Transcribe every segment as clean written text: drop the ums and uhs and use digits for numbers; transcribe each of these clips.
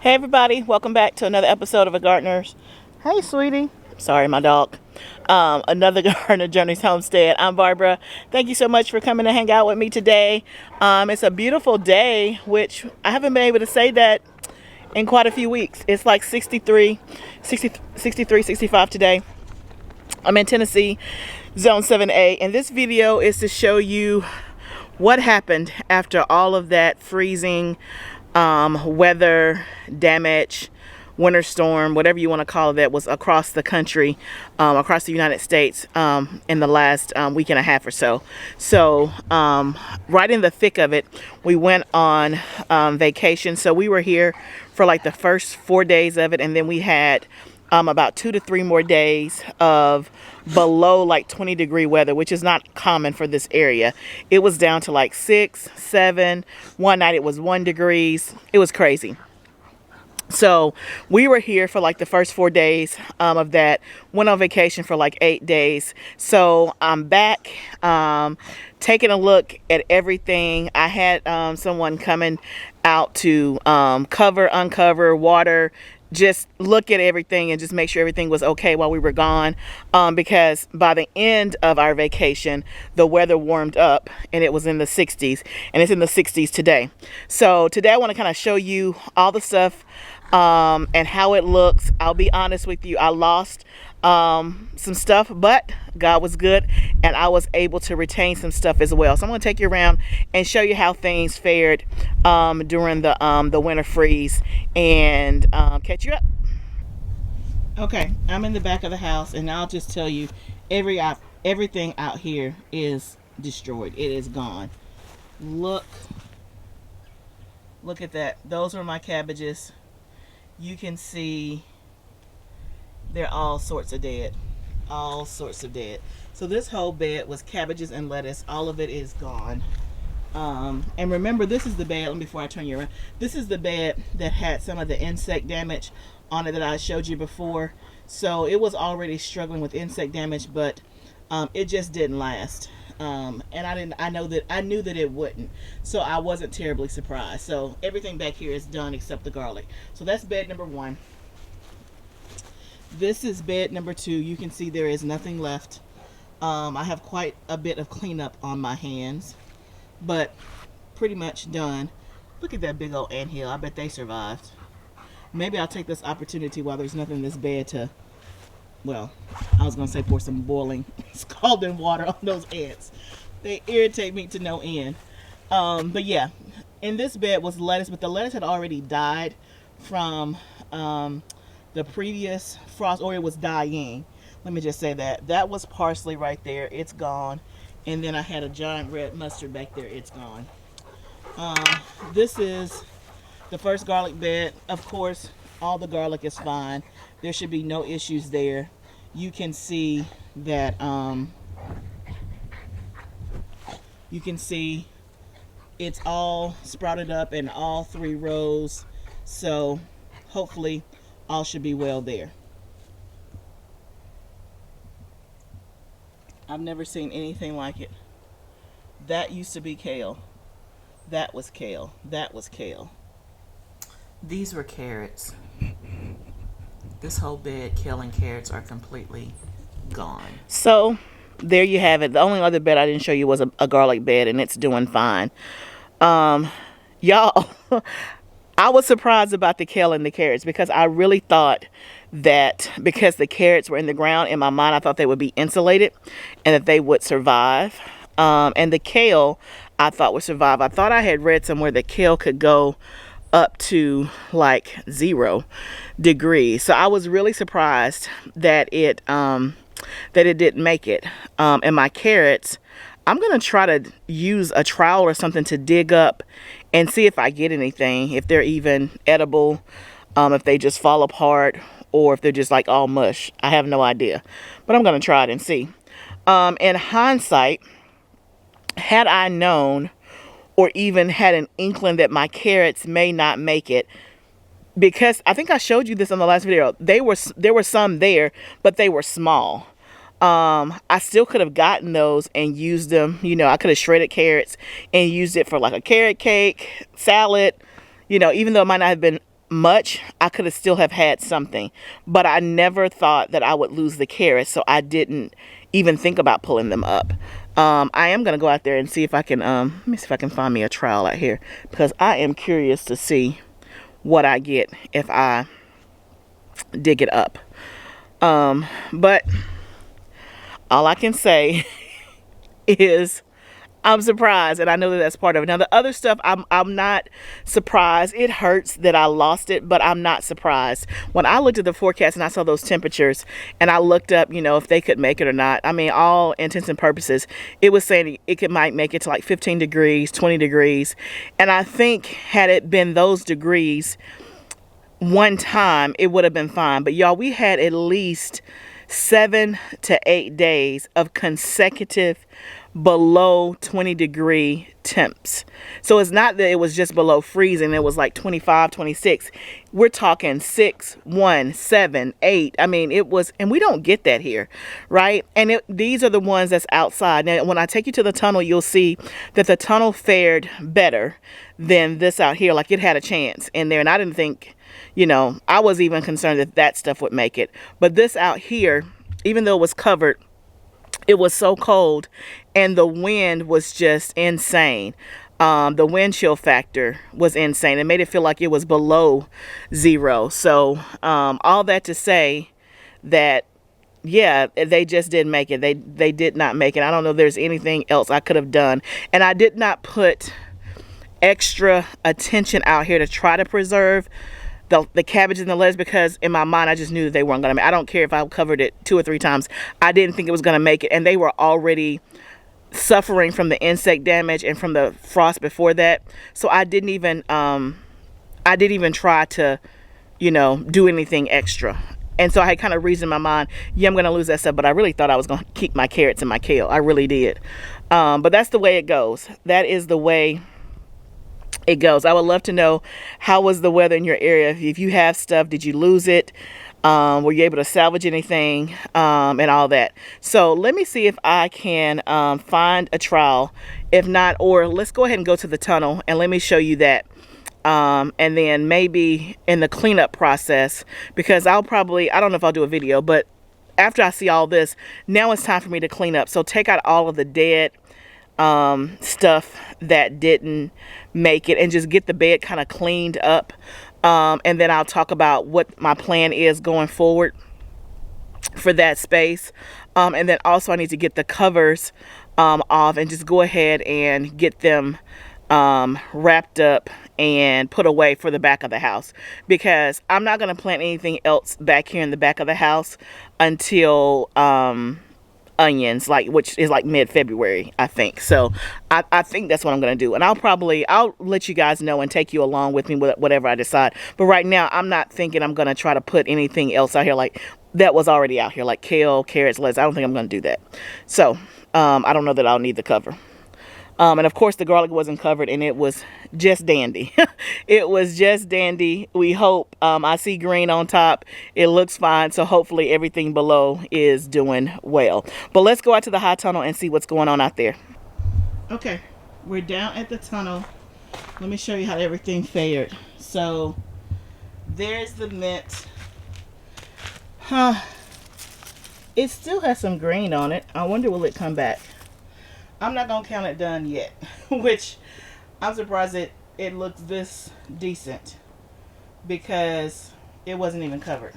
Hey everybody, welcome back to another episode of A Gardener's. Hey sweetie. Sorry, my dog. Another Gardener Journeys Homestead. I'm Barbara. Thank you so much for coming to hang out with me today. It's a beautiful day, which I haven't been able to say that in quite a few weeks. It's like 63, 65 today. I'm in Tennessee, Zone 7A, and this video is to show you what happened after all of that freezing, weather damage, winter storm, whatever you want to call it, that was across the country, across the United States in the last week and a half or so. So right in the thick of it, we went on vacation. So we were here for like the first 4 days of it, and then we had about 2 to 3 more days of below like 20-degree weather, which is not common for this area. It was down to like 6, 7. One night it was 1 degrees. It was crazy. So we were here for like the first 4 days of that. Went on vacation for like 8 days. So I'm back, taking a look at everything. I had someone coming out to uncover, water, just look at everything and just make sure everything was okay while we were gone, because by the end of our vacation the weather warmed up and it was in the 60s, and it's in the 60s today. So today I want to kind of show you all the stuff and how it looks. I'll be honest with you, I lost some stuff, but God was good and I was able to retain some stuff as well. So I'm going to take you around and show you how things fared during the winter freeze, and catch you up. Okay, I'm in the back of the house, and I'll just tell you, everything out here is destroyed. It is gone. Look at that. Those are my cabbages. You can see they're all sorts of dead. So this whole bed was cabbages and lettuce. All of it is gone. And remember, this is the bed, before I turn you around, this is the bed that had some of the insect damage on it that I showed you before. So it was already struggling with insect damage, but it just didn't last. And I knew that it wouldn't. So I wasn't terribly surprised. So everything back here is done except the garlic. So that's bed number 1. This is bed number 2. You can see there is nothing left. I have quite a bit of cleanup on my hands, but pretty much done. Look at that big old anthill. I bet they survived. Maybe I'll take this opportunity while there's nothing in this bed to, well, I was going to say pour some boiling scalding water on those ants. They irritate me to no end. But yeah, in this bed was lettuce, but the lettuce had already died from the previous frost, or it was dying. Let me just say that. That was parsley right there. It's gone. And then I had a giant red mustard back there. It's gone. This is the first garlic bed. Of course, all the garlic is fine. There should be no issues there. You can see that, you can see it's all sprouted up in all 3 rows. So hopefully all should be well there. I've never seen anything like it. That used to be kale. That was kale. That was kale. These were carrots. This whole bed, kale and carrots, are completely gone. So there you have it. The only other bed I didn't show you was a garlic bed, and it's doing fine. Y'all, I was surprised about the kale and the carrots, because I really thought that because the carrots were in the ground, in my mind I thought they would be insulated and that they would survive. And the kale I thought would survive. I thought I had read somewhere that kale could go up to like 0 degrees. So I was really surprised that it didn't make it. And my carrots, I'm gonna try to use a trowel or something to dig up and see if I get anything, if they're even edible, if they just fall apart, or if they're just like all mush. I have no idea, but I'm gonna try it and see. In hindsight, had I known, or even had an inkling that my carrots may not make it, because I think I showed you this on the last video, there were some there, but they were small. I still could have gotten those and used them. You know, I could have shredded carrots and used it for like a carrot cake, salad, you know, even though it might not have been much, I could have still have had something. But I never thought that I would lose the carrots, so I didn't even think about pulling them up. I am going to go out there and see if I can, let me see if I can find me a trowel out here, because I am curious to see what I get if I dig it up. But all I can say is I'm surprised, and I know that that's part of it. Now, the other stuff, I'm not surprised. It hurts that I lost it, but I'm not surprised. When I looked at the forecast and I saw those temperatures, and I looked up, you know, if they could make it or not. I mean, all intents and purposes, it was saying might make it to like 15 degrees, 20 degrees. And I think had it been those degrees one time, it would have been fine. But y'all, we had at least 7 to 8 days of consecutive below 20 degree temps. So it's not that it was just below freezing. It was like 25, 26. We're talking 6, 1, 7, 8. I mean, it was, and we don't get that here, right? And these are the ones that's outside. Now, when I take you to the tunnel, you'll see that the tunnel fared better than this out here. Like, it had a chance in there. And I didn't think, you know, I was even concerned that that stuff would make it. But this out here, even though it was covered, it was so cold, and the wind was just insane. The wind chill factor was insane. It made it feel like it was below 0. So all that to say that, yeah, they just didn't make it. They did not make it. I don't know if there's anything else I could have done. And I did not put extra attention out here to try to preserve the cabbage and the lettuce, because in my mind I just knew they weren't gonna make it. I don't care if I covered it 2 or 3 times. I didn't think it was gonna make it, and they were already suffering from the insect damage and from the frost before that. So I didn't even try to, you know, do anything extra. And so I had kind of reasoned in my mind, yeah, I'm gonna lose that stuff, but I really thought I was gonna keep my carrots and my kale. I really did. But that's the way it goes. That is the way it goes. I would love to know, how was the weather in your area? If you have stuff, did you lose it? Were you able to salvage anything, and all that? So let me see if I can find a trowel. If not, or let's go ahead and go to the tunnel and let me show you that. And then maybe in the cleanup process, because I don't know if I'll do a video, but after I see all this, now it's time for me to clean up. So take out all of the dead stuff that didn't make it, and just get the bed kind of cleaned up, and then I'll talk about what my plan is going forward for that space. And then also I need to get the covers off and just go ahead and get them wrapped up and put away for the back of the house, because I'm not going to plant anything else back here in the back of the house until onions, which is like mid-February, I think. So I think that's what I'm going to do, and I'll let you guys know and take you along with me with whatever I decide. But right now I'm not thinking I'm going to try to put anything else out here like that was already out here, like kale, carrots, lettuce. I don't think I'm going to do that. So I don't know that I'll need the cover. And of course the garlic wasn't covered, and it was just dandy. It was just dandy. We hope. I see green on top. It looks fine. So hopefully everything below is doing well. But let's go out to the high tunnel and see what's going on out there. Okay, we're down at the tunnel. Let me show you how everything fared. So there's the mint. It still has some green on it. I wonder, will it come back? I'm not gonna count it done yet, which I'm surprised it looks this decent, because it wasn't even covered.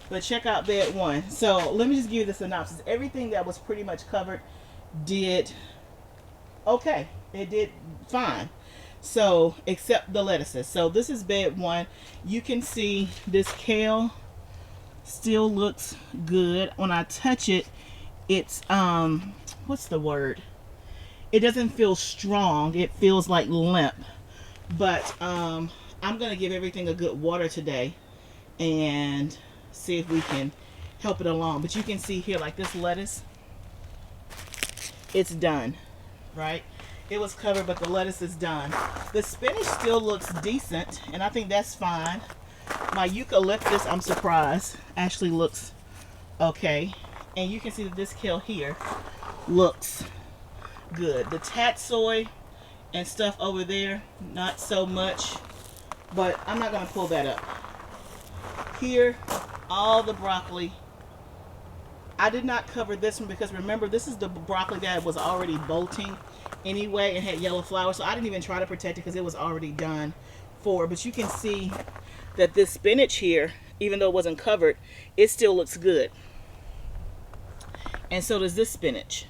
But check out bed 1. So let me just give you the synopsis. Everything that was pretty much covered did okay. It did fine. So except the lettuces. So this is bed 1. You can see this kale still looks good. When I touch it, it's what's the word? It doesn't feel strong. It feels like limp. But I'm gonna give everything a good water today and see if we can help it along. But you can see here, like this lettuce, it's done, right? It was covered, but the lettuce is done. The spinach still looks decent, and I think that's fine. My eucalyptus, I'm surprised, actually looks okay. And you can see that this kale here looks good. The tatsoi and stuff over there, not so much. but I'm not going to pull that up. Here, all the broccoli. I did not cover this one because remember, this is the broccoli that was already bolting anyway and had yellow flowers, so I didn't even try to protect it because it was already done for. But you can see that this spinach here, even though it wasn't covered, it still looks good. And so does this spinach.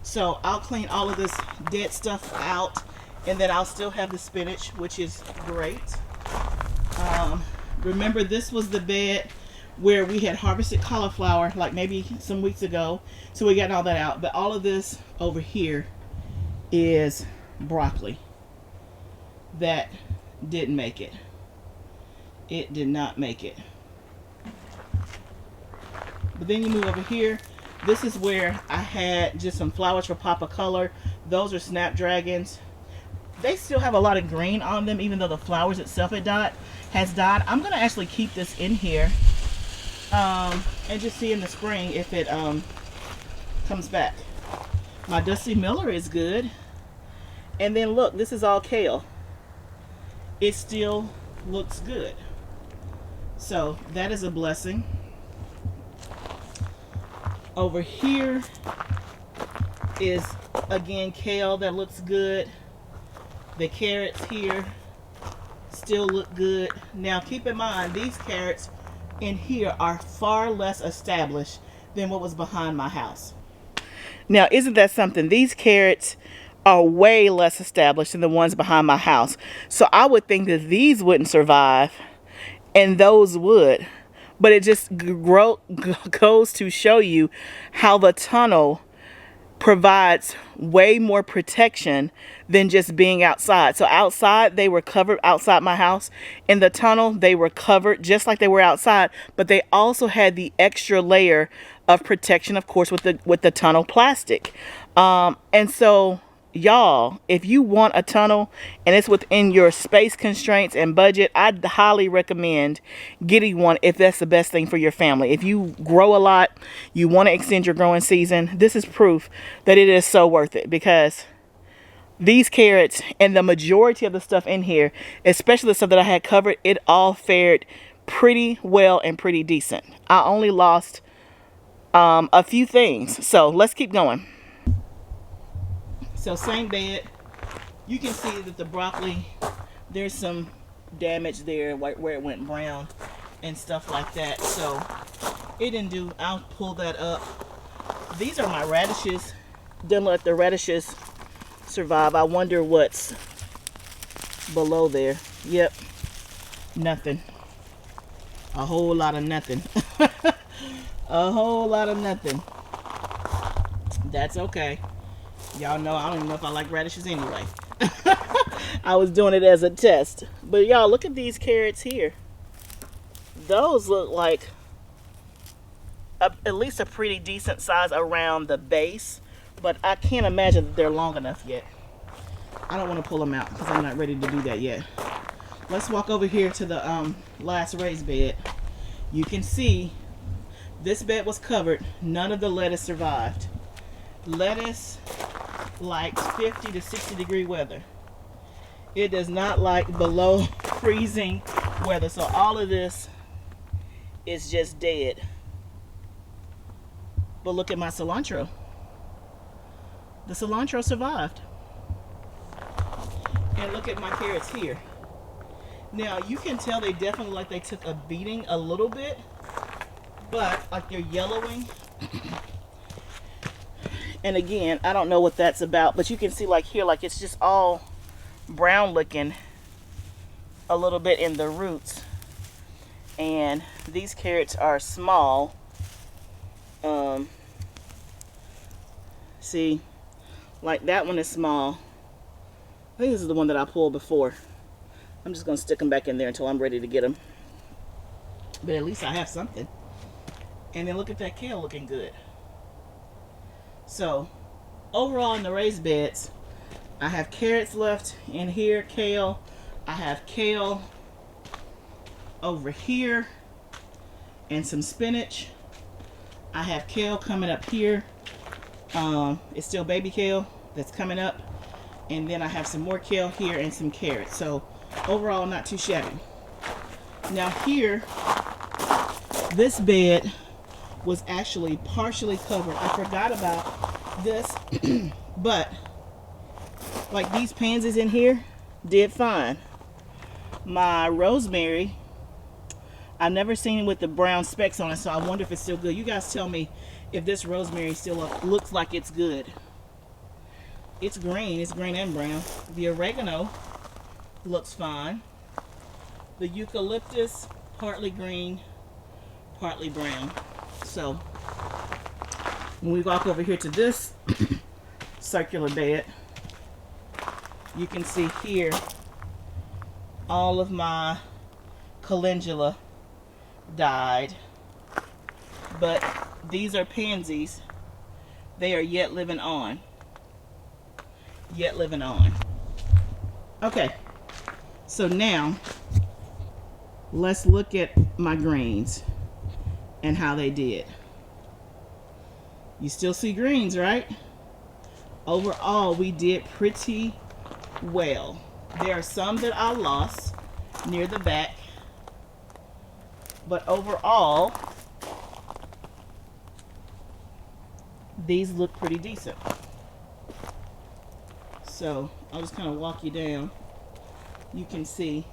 So I'll clean all of this dead stuff out, and then I'll still have the spinach, which is great. Remember, this was the bed where we had harvested cauliflower like maybe some weeks ago, so we got all that out. But all of this over here is broccoli that didn't make it. It did not make it. But then you move over here. This is where I had just some flowers for pop of color. Those are snapdragons. They still have a lot of green on them, even though the flowers itself has died. I'm gonna actually keep this in here and just see in the spring if it comes back. My Dusty Miller is good. And then look, this is all kale. It still looks good. So that is a blessing. Over here is again kale that looks good. The carrots here still look good. Now keep in mind, these carrots in here are far less established than what was behind my house. Now, isn't that something? These carrots are way less established than the ones behind my house. So I would think that these wouldn't survive and those would. But it just goes to show you how the tunnel provides way more protection than just being outside. So outside, they were covered outside my house. In the tunnel, they were covered just like they were outside, but they also had the extra layer of protection, of course, with the tunnel plastic. And so y'all, if you want a tunnel and it's within your space constraints and budget, I'd highly recommend getting one if that's the best thing for your family. If you grow a lot, you want to extend your growing season, this is proof that it is so worth it, because these carrots and the majority of the stuff in here, especially the stuff that I had covered, it all fared pretty well and pretty decent. I only lost a few things. So let's keep going. So same bed, you can see that the broccoli, there's some damage there where it went brown and stuff like that. So it didn't do, I'll pull that up. These are my radishes. Didn't let the radishes survive. I wonder what's below there. Yep, nothing. A whole lot of nothing. A whole lot of nothing. That's okay. Y'all know I don't even know if I like radishes anyway. I was doing it as a test. But y'all, look at these carrots here. Those look like at least a pretty decent size around the base. But I can't imagine that they're long enough yet. I don't want to pull them out because I'm not ready to do that yet. Let's walk over here to the last raised bed. You can see this bed was covered. None of the lettuce survived. Lettuce likes 50 to 60 degree weather. It does not like below freezing weather. So all of this is just dead. But look at my cilantro. The cilantro survived. And look at my carrots here. Now you can tell they definitely like they took a beating a little bit, but like they're yellowing. And again, I don't know what that's about, but you can see like here, like it's just all brown looking a little bit in the roots. And these carrots are small. See, like that one is small. I think this is the one that I pulled before. I'm just gonna stick them back in there until I'm ready to get them. But at least I have something. And then look at that kale looking good. So overall in the raised beds, I have carrots left in here, kale. I have kale over here and some spinach. I have kale coming up here. It's still baby kale that's coming up. And then I have some more kale here and some carrots. So overall not too shabby. Now here, this bed was actually partially covered. I forgot about this, but like these pansies in here did fine. My rosemary, I've never seen it with the brown specks on it, so I wonder if it's still good. You guys tell me if this rosemary still looks like it's good. It's green and brown. The oregano looks fine. The eucalyptus, partly green, partly brown. So when we walk over here to this circular bed, you can see here all of my calendula died, but these are pansies. They are yet living on. Okay, so now let's look at my greens and how they did. You still see greens, right? Overall, we did pretty well. There are some that I lost near the back, but overall, these look pretty decent. So I'll just kind of walk you down. You can see.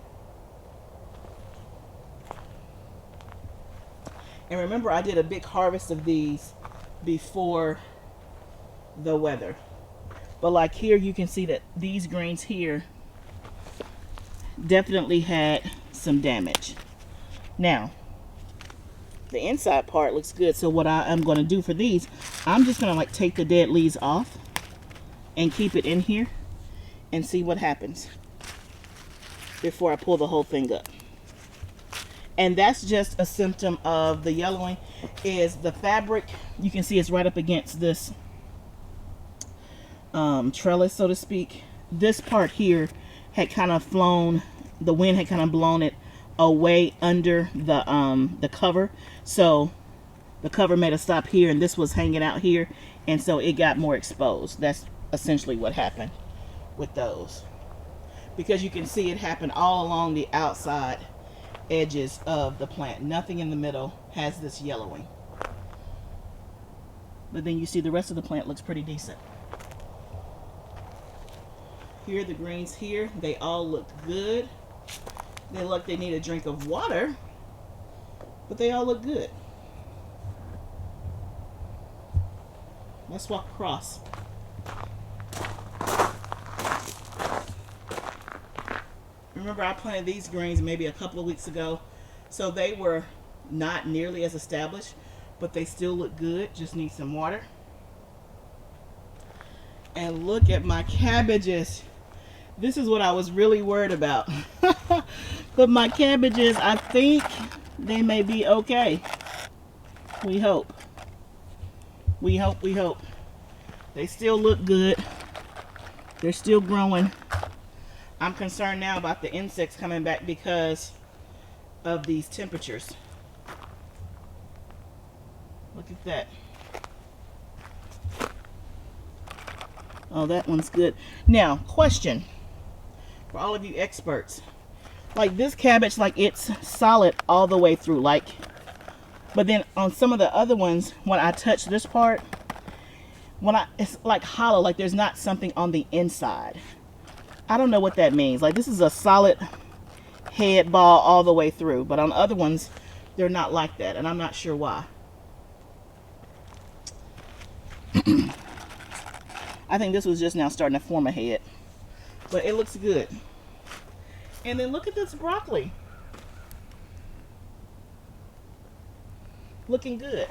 And remember, I did a big harvest of these before the weather. But like here, you can see that these greens here definitely had some damage. Now, the inside part looks good. So what I am going to do for these, I'm just going to like take the dead leaves off and keep it in here and see what happens before I pull the whole thing up. And that's just a symptom of the yellowing. Is the fabric, you can see it's right up against this trellis, so to speak. This part here had kind of flown, the wind had kind of blown it away under the cover. So the cover made a stop here, and this was hanging out here, and so it got more exposed. That's essentially what happened with those, because you can see it happen all along the outside edges of the plant. Nothing in the middle has this yellowing, but then you see the rest of the plant looks pretty decent. Here, the greens here, they all look good. They look, they need a drink of water, but they all look good. Let's walk across. Remember, I planted these greens maybe a couple of weeks ago, so they were not nearly as established, but they still look good. Just need some water. And look at my cabbages. This is what I was really worried about. But my cabbages, I think they may be okay. We hope. We hope. They still look good. They're still growing. I'm concerned now about the insects coming back because of these temperatures. Look at that. Oh, that one's good. Now, question for all of you experts. Like this cabbage, like it's solid all the way through, like, but then on some of the other ones, when I touch this part, it's like hollow, like there's not something on the inside. I don't know what that means. Like this is a solid head ball all the way through, but on other ones, they're not like that, and I'm not sure why. I think this was just now starting to form a head, but it looks good. And then look at this broccoli. Looking good.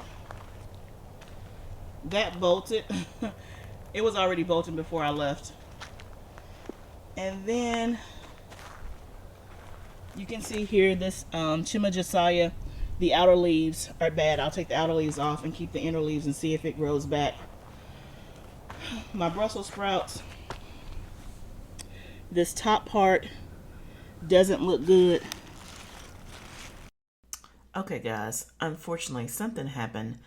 That bolted. It was already bolting before I left. And then you can see here this Chimajasiah, the outer leaves are bad. I'll take the outer leaves off and keep the inner leaves and see if it grows back. My Brussels sprouts, this top part doesn't look good. Okay guys, unfortunately something happened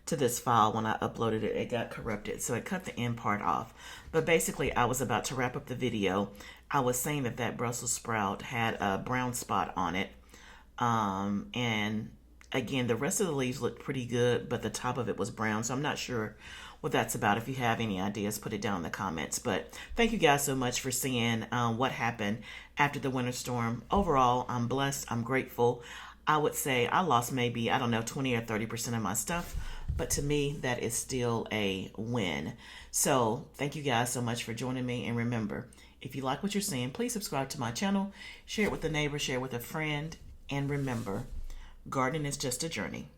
to this file when I uploaded it. It got corrupted, so it cut the end part off. But basically, I was about to wrap up the video. I was saying that that Brussels sprout had a brown spot on it. And again, the rest of the leaves looked pretty good, but the top of it was brown. So I'm not sure what that's about. If you have any ideas, put it down in the comments. But thank you guys so much for seeing what happened after the winter storm. Overall, I'm blessed. I'm grateful. I would say I lost maybe, I don't know, 20 or 30% of my stuff. But to me, that is still a win. So thank you guys so much for joining me. And remember, if you like what you're seeing, please subscribe to my channel, share it with a neighbor, share it with a friend. And remember, gardening is just a journey.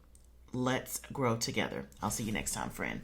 Let's grow together. I'll see you next time, friend.